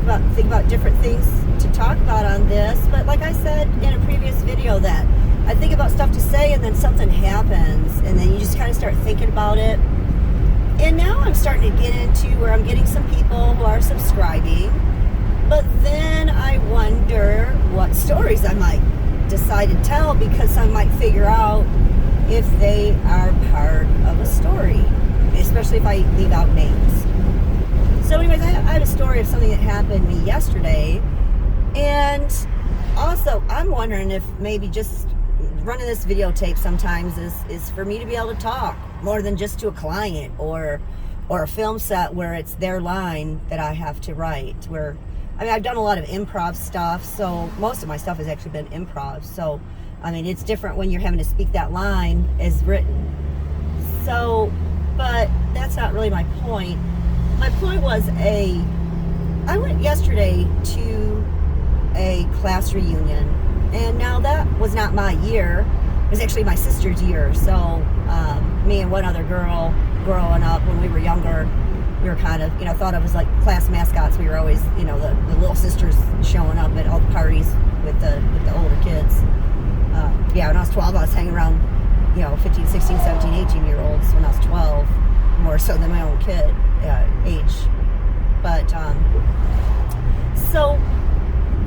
think about different things to talk about on this. But like I said in a previous video, that I think about stuff to say and then something happens and then you just kind of start thinking about it. And now I'm starting to get into where I'm getting some people who are subscribing, but then I wonder what stories I might decide to tell, because I might figure out if they are part of a story, especially if I leave out names. So anyways, I had a story of something that happened to me yesterday, and also I'm wondering if maybe just running this videotape sometimes is for me to be able to talk more than just to a client or a film set where it's their line that I have to write. Where, I mean, I've done a lot of improv stuff, so most of my stuff has actually been improv. So, I mean, it's different when you're having to speak that line as written. So, but that's not really my point. My point was I went yesterday to a class reunion, and now that was not my year. It was actually my sister's year. So me and one other girl growing up when we were younger, we were kind of, thought of as like class mascots. We were always, the little sisters showing up at all the parties with the older kids. When I was 12, I was hanging around, 15, 16, 17, 18 year olds when I was 12, more so than my own kid age. But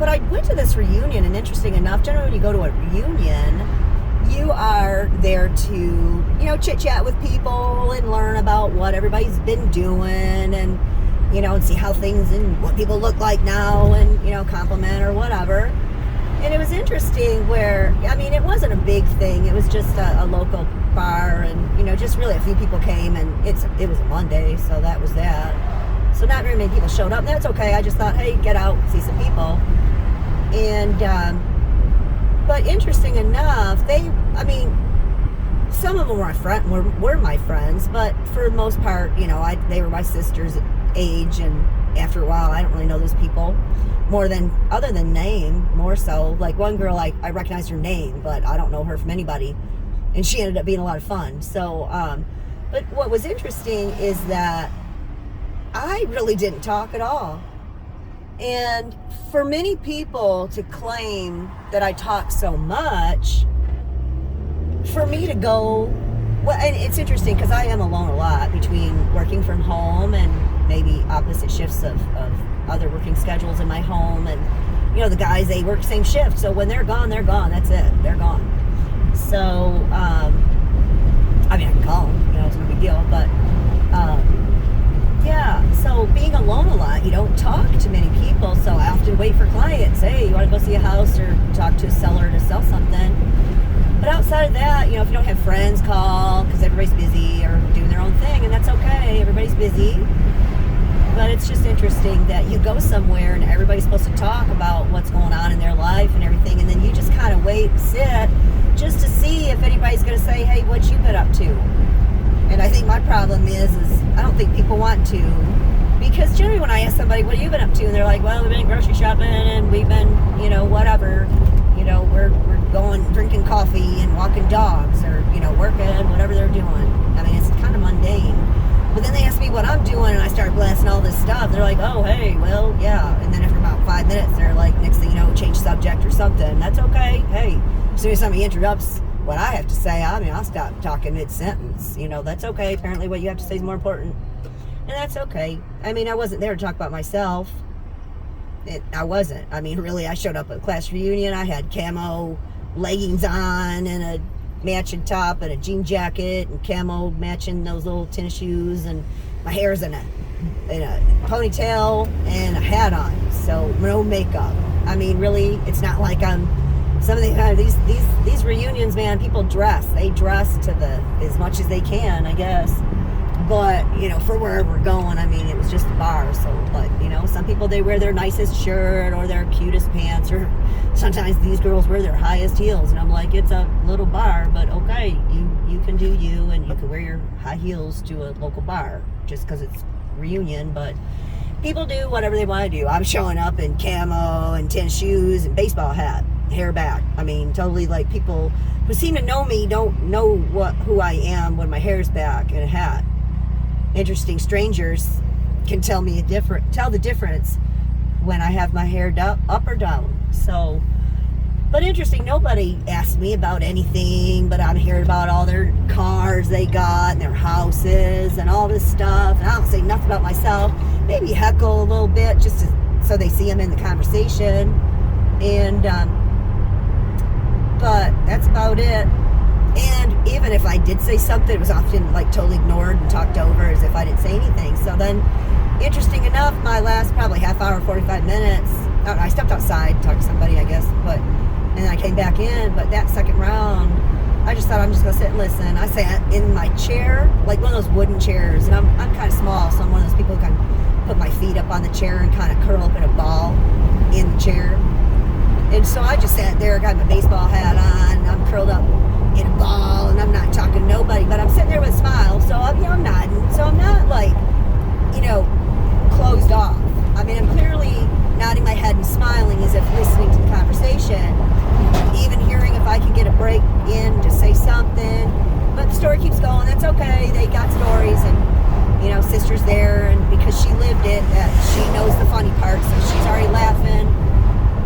I went to this reunion, and interesting enough, generally when you go to a reunion, you are there to, chit-chat with people and learn about what everybody's been doing and, and see how things and what people look like now and, compliment or whatever. And it was interesting where, it wasn't a big thing. It was just a local bar, and, just really a few people came, and it was a Monday, so that was that. So not very many people showed up, and that's okay. I just thought, hey, get out, see some people. And, but interesting enough, some of them were my friends, but for the most part, they were my sister's age, and after a while, I don't really know those people other than name, more so. Like one girl, I recognized her name, but I don't know her from anybody, and she ended up being a lot of fun. So, but what was interesting is that I really didn't talk at all. And for many people to claim that I talk so much, for me to go, well, and it's interesting because I am alone a lot between working from home and maybe opposite shifts of other working schedules in my home. And, the guys, they work the same shift. So when they're gone, that's it. They're gone. So, I can call them, it's no big deal. But, so being alone a lot, you don't talk to many people. So I often wait for clients. Hey, you want to go see a house or talk to a seller to sell something? But outside of that, if you don't have friends, call, because everybody's busy or doing their own thing, and that's okay. Everybody's busy. But it's just interesting that you go somewhere and everybody's supposed to talk about what's going on in their life and everything, and then you just kind of wait and sit just to see if anybody's going to say, hey, what you been up to? And I think my problem is I don't think people want to, because generally when I ask somebody, what have you been up to? And they're like, well, we've been grocery shopping and we've been, whatever, we're going, drinking coffee and walking dogs or, working, whatever they're doing. It's kind of mundane. But then they ask me what I'm doing and I start blasting all this stuff. They're like, oh, hey, well, yeah. And then after about 5 minutes, they're like, next thing you know, change subject or something. That's okay. Hey, as soon as somebody interrupts what I have to say, I'll stop talking mid-sentence. That's okay. Apparently what you have to say is more important. And that's okay. I wasn't there to talk about myself. I wasn't. Really, I showed up at a class reunion. I had camo leggings on and a matching top and a jean jacket and camo matching those little tennis shoes, and my hair's in a ponytail and a hat on. So no makeup. Really, it's not like I'm some of these reunions, man, people dress. They dress to as much as they can, I guess. But, for wherever we're going, it was just a bar. So, but, some people, they wear their nicest shirt or their cutest pants, or sometimes these girls wear their highest heels. And I'm like, it's a little bar, but okay, you can do you, and you can wear your high heels to a local bar just because it's reunion. But people do whatever they want to do. I'm showing up in camo and tennis shoes and baseball hat, hair back. Totally like people who seem to know me don't know who I am when my hair's back and a hat. Interesting strangers can tell the difference when I have my hair up or down. So, but interesting, nobody asked me about anything, but I'm hearing about all their cars they got and their houses and all this stuff. And I don't say nothing about myself. Maybe heckle a little bit just so they see I'm in the conversation. And, but that's about it. And even if I did say something, it was often like totally ignored and talked over as if I didn't say anything. So then, interesting enough, my last probably half hour, 45 minutes, I stepped outside, talked to somebody, I guess, and I came back in. But that second round, I just thought I'm just going to sit and listen. I sat in my chair, like one of those wooden chairs, and I'm kind of small, so I'm one of those people who can put my feet up on the chair and kind of curl up in a ball in the chair. And so I just sat there, got my baseball hat on, and I'm curled up in a ball, and I'm not talking to nobody, but I'm sitting there with a smile, so I'm nodding, so I'm not like, closed off. I mean, I'm clearly nodding my head and smiling as if listening to the conversation, even hearing if I could get a break in to say something. But the story keeps going. That's okay. They got stories, and sister's there, and because she lived it, that she knows the funny parts, so she's already laughing.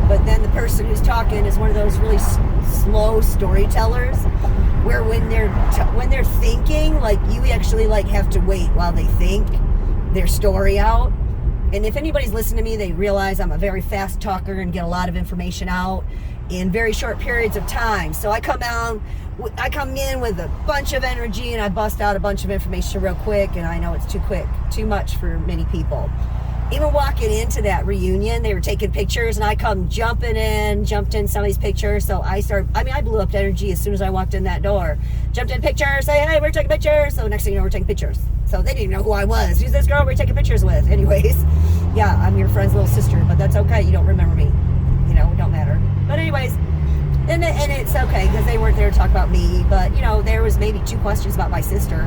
But then the person who's talking is one of those really slow storytellers, where when they're thinking, like, you actually like have to wait while they think their story out. And if anybody's listening to me, they realize I'm a very fast talker and get a lot of information out in very short periods of time. So I come in with a bunch of energy, and I bust out a bunch of information real quick, and I know it's too much for many people. Even walking into that reunion, they were taking pictures, and I jumped in some of these pictures. So I blew up energy as soon as I walked in that door. Jumped in pictures, say, hey, we're taking pictures. So next thing you know, we're taking pictures. So they didn't even know who I was. Who's this girl we're taking pictures with? Anyways, yeah, I'm your friend's little sister, but that's okay. You don't remember me. It don't matter. But anyways, and it's okay because they weren't there to talk about me. But, there was maybe 2 questions about my sister.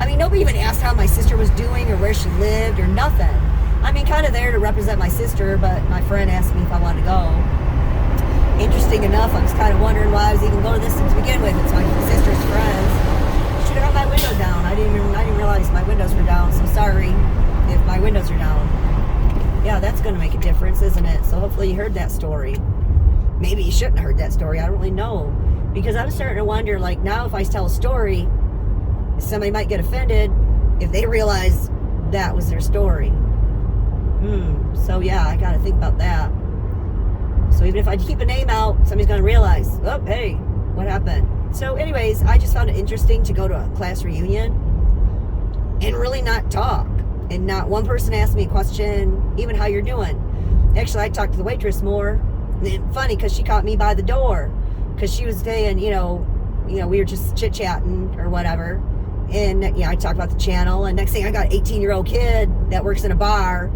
I mean, nobody even asked how my sister was doing or where she lived or nothing. I mean, kind of there to represent my sister, but my friend asked me if I wanted to go. Interesting enough, I was kind of wondering why I was even going to this to begin with. It's my sister's friends. Should have got my window down. I didn't realize my windows were down, so sorry if my windows are down. Yeah, that's going to make a difference, isn't it? So hopefully you heard that story. Maybe you shouldn't have heard that story. I don't really know. Because I'm starting to wonder, like, now if I tell a story, somebody might get offended if they realize that was their story. So yeah, I gotta think about that. So even if I keep a name out, somebody's gonna realize, oh, hey, what happened? So anyways, I just found it interesting to go to a class reunion and really not talk. And not one person asked me a question, even how you're doing. Actually, I talked to the waitress more. And funny, because she caught me by the door. Because she was saying, we were just chit-chatting or whatever. And I talked about the channel. And next thing, I got an 18-year-old kid that works in a bar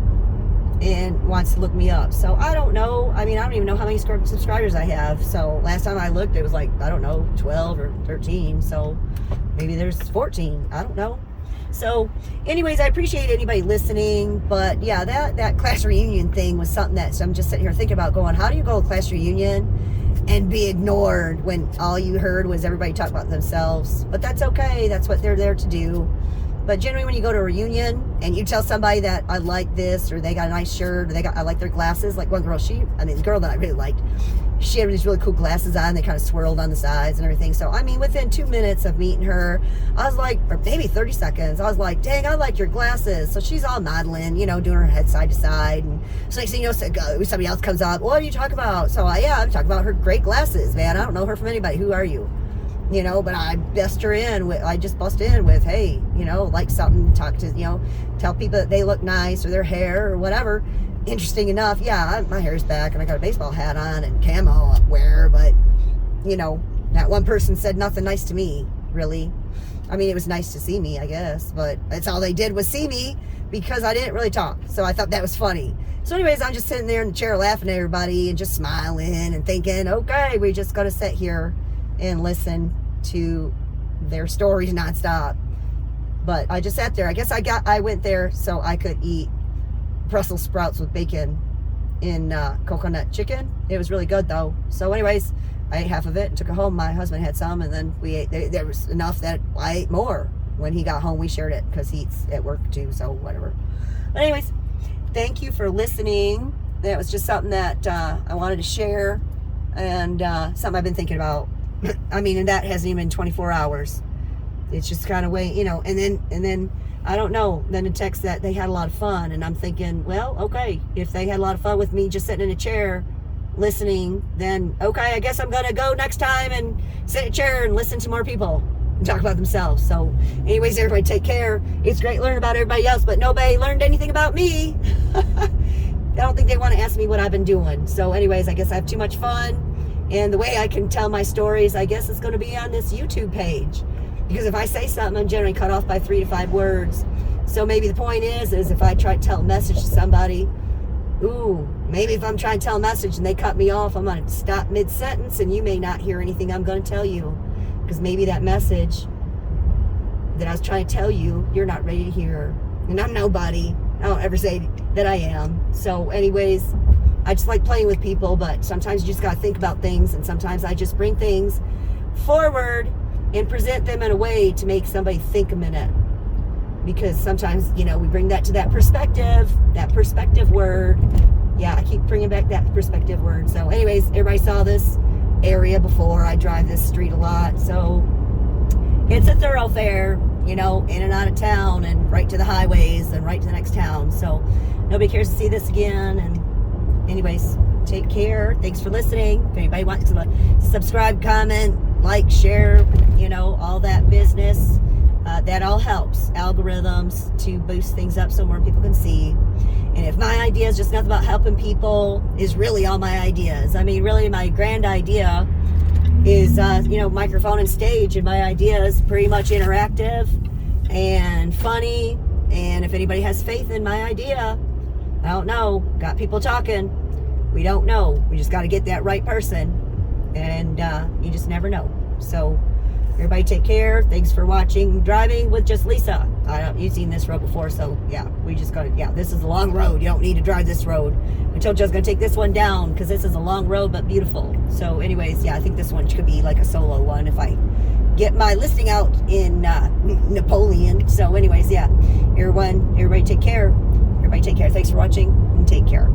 and wants to look me up. So I don't know. I mean, I don't even know how many subscribers I have. So last time I looked, it was like, I don't know, 12 or 13. So maybe there's 14. I don't know. So anyways, I appreciate anybody listening. But yeah, that class reunion thing was something that, so I'm just sitting here thinking about going, how do you go to a class reunion and be ignored when all you heard was everybody talk about themselves? But that's okay. That's what they're there to do. But generally, when you go to a reunion and you tell somebody that I like this, or they got a nice shirt, or I like their glasses, like one girl, the girl that I really liked, she had these really cool glasses on. They kind of swirled on the sides and everything. So, I mean, within 2 minutes of meeting her, I was like, or maybe 30 seconds, I was like, dang, I like your glasses. So she's all modeling, doing her head side to side. And so next thing you know, somebody else comes up, what do you talk about? So, I'm talking about her great glasses, man. I don't know her from anybody. Who are you? But I just bust in with, hey, like something, talk to, tell people that they look nice, or their hair, or whatever. Interesting enough, my hair's back, and I got a baseball hat on and camo wear, but, that one person said nothing nice to me, really. I mean, it was nice to see me, I guess, but that's all they did was see me, because I didn't really talk, so I thought that was funny. So anyways, I'm just sitting there in the chair laughing at everybody and just smiling and thinking, okay, we just got to sit here and listen to their stories nonstop. But I just sat there. I guess I went there so I could eat Brussels sprouts with bacon in coconut chicken. It was really good though. So anyways, I ate half of it and took it home. My husband had some, and then we ate. There was enough that I ate more. When he got home, we shared it because he eats at work too, so whatever. But anyways, thank you for listening. that was just something that I wanted to share, and something I've been thinking about. I mean, and that hasn't even been 24 hours. It's just kind of way, you know, and then I don't know, then a text that they had a lot of fun, and I'm thinking, well, okay, if they had a lot of fun with me just sitting in a chair listening, then okay, I guess I'm gonna go next time and sit in a chair and listen to more people and talk about themselves. So anyways, everybody take care. It's great learning about everybody else, but nobody learned anything about me. I don't think they want to ask me what I've been doing. So anyways, I guess I have too much fun, and the way I can tell my stories, I guess, is going to be on this YouTube page, because if I say something, I'm generally cut off by 3 to 5 words. So maybe the point is if I try to tell a message to somebody, maybe if I'm trying to tell a message and they cut me off, I'm going to stop mid-sentence, and you may not hear anything I'm going to tell you, because maybe that message that I was trying to tell you, you're not ready to hear. And I'm nobody. I don't ever say that I am. So anyways, I just like playing with people, but sometimes you just got to think about things, and sometimes I just bring things forward and present them in a way to make somebody think a minute. Because sometimes, you know, we bring that to that perspective word. Yeah, I keep bringing back that perspective word. So anyways, everybody saw this area before. I drive this street a lot. So it's a thoroughfare, you know, in and out of town, and right to the highways and right to the next town. So nobody cares to see this again. And anyways, take care. Thanks for listening. If anybody wants to subscribe, comment, like, share, you know, all that business, that all helps algorithms to boost things up so more people can see. And if my idea is just nothing about helping people, is really all my ideas. I mean, really my grand idea is, you know, microphone and stage, and my idea is pretty much interactive and funny. And if anybody has faith in my idea, I don't know, got people talking, we don't know. We just got to get that right person, and you just never know. So everybody take care. Thanks for watching Driving with Just Lisa. You've seen this road before, so yeah, we just got to, yeah, this is a long road. You don't need to drive this road. I told you I was going to take this one down, because this is a long road but beautiful. So anyways, yeah, I think this one could be like a solo one if I get my listing out in Napoleon. So anyways, yeah, everybody take care. Everybody take care. Thanks for watching, and take care.